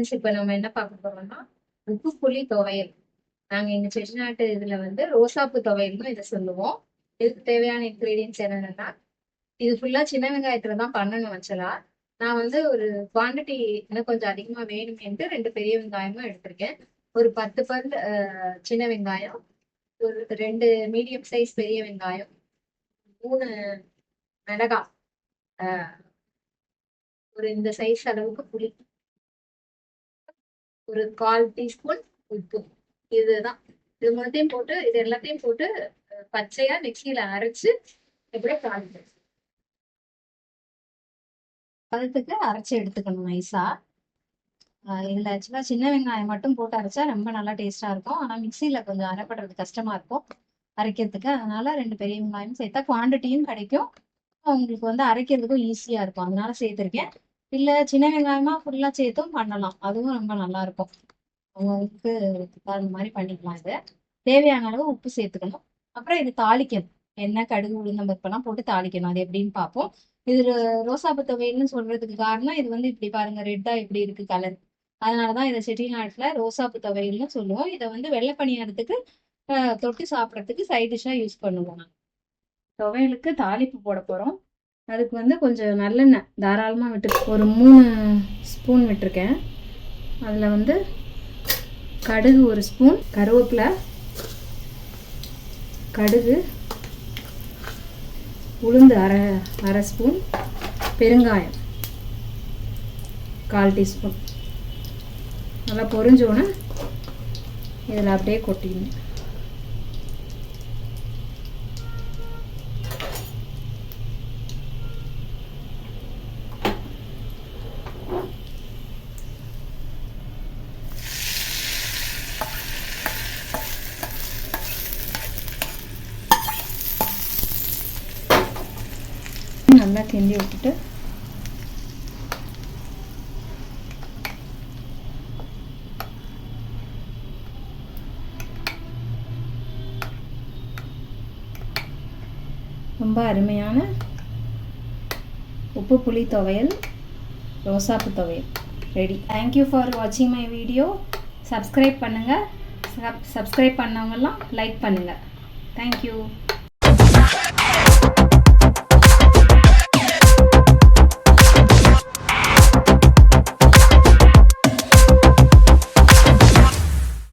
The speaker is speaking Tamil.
ஃப்ரெண்ட்ஸ், இப்போ நம்ம என்ன பார்க்க போறோம்னா உப்பு புளி துவையல். நாங்க எங்க செட்டிநாட்டு இதுல வந்து ரோசாப்பூ துவையல்னு இதை சொல்லுவோம். இதுக்கு தேவையான இன்கிரீடியன்ஸ் என்னென்னா, இது ஃபுல்லா சின்ன வெங்காயத்துல தான் பண்ணணும் ஆக்சுவலா. நான் வந்து ஒரு குவாண்டிட்டி இன்னும் கொஞ்சம் அதிகமா வேணுமேன்ட்டு 2 பெரிய வெங்காயமும் எடுத்திருக்கேன். ஒரு 10 பல் சின்ன வெங்காயம், ஒரு 2 மீடியம் சைஸ் பெரிய வெங்காயம், 3 மிளகாய், ஒரு இந்த சைஸ் அளவுக்கு புளி, ஒரு 1/4 டீஸ்பூன் உப்பு. இதுதான். இது எல்லாத்தையும் போட்டு பச்சையா மிக்சியில அரைச்சு எப்படியே தாளிக்கணும். பதத்துக்கு அரைச்சு எடுத்துக்கணும் நைஸா. இதுல ஆக்சுவலா சின்ன வெங்காயம் மட்டும் போட்டு அரைச்சா ரொம்ப நல்லா டேஸ்டா இருக்கும். ஆனா மிக்சியில கொஞ்சம் அரைப்படுறது கஷ்டமா இருக்கும் அரைக்கிறதுக்கு. அதனால 2 பெரிய வெங்காயம் சேர்த்தா குவான்டிட்டியும் கிடைக்கும், உங்களுக்கு வந்து அரைக்கிறதுக்கும் ஈஸியா இருக்கும். அதனால சேர்த்திருக்கேன். இல்ல சின்ன வெங்காயமா ஃபுல்லா சேர்த்தும் பண்ணலாம், அதுவும் ரொம்ப நல்லா இருக்கும். அவங்களுக்கு அந்த மாதிரி பண்ணிக்கலாம். இது தேவையான அளவு உப்பு சேர்த்துக்கணும். அப்புறம் இது தாளிக்கணும். எண்ணெய், கடுகு, உளுந்தம் பருப்பெல்லாம் போட்டு தாளிக்கணும். அது எப்படின்னு பார்ப்போம். இது ரோசாப்பூ துவையல்னு சொல்றதுக்கு காரணம், இது வந்து இப்படி பாருங்க, ரெட்டா இப்படி இருக்கு கலர். அதனாலதான் இதை செட்டிநாட்டுல ரோசாப்பூ துவையல்னு சொல்லுவோம். இதை வந்து வெள்ளை பணியாரத்துக்கு தொட்டு சாப்பிட்றதுக்கு சைட் டிஷ்ஷா யூஸ் பண்ணுவோம். துவையலுக்கு தாளிப்பு போட போறோம். அதுக்கு வந்து கொஞ்சம் நல்லெண்ணெய் தாராளமா விட்டு ஒரு 3 ஸ்பூன் விட்டுருக்கேன். அதுல வந்து கடுகு 1 ஸ்பூன், கருவேப்பிலை, கடுகு, உளுந்து அரை ஸ்பூன், பெருங்காயம் 1/4 டீஸ்பூன். நல்லா பொரிஞ்சோன்னே இதில் அப்படியே கொட்டிடணும். நல்லா கிண்டி விட்டுட்டு ரொம்ப அருமையான உப்பு புளி துவையல், ரோசாப்பூ துவையல் ரெடி. தேங்க்யூ ஃபார் வாட்சிங் மை வீடியோ. சப்ஸ்கிரைப் பண்ணுங்கள். சப்ஸ்கிரைப் பண்ணவங்கெல்லாம் லைக் பண்ணுங்கள். தேங்க்யூ.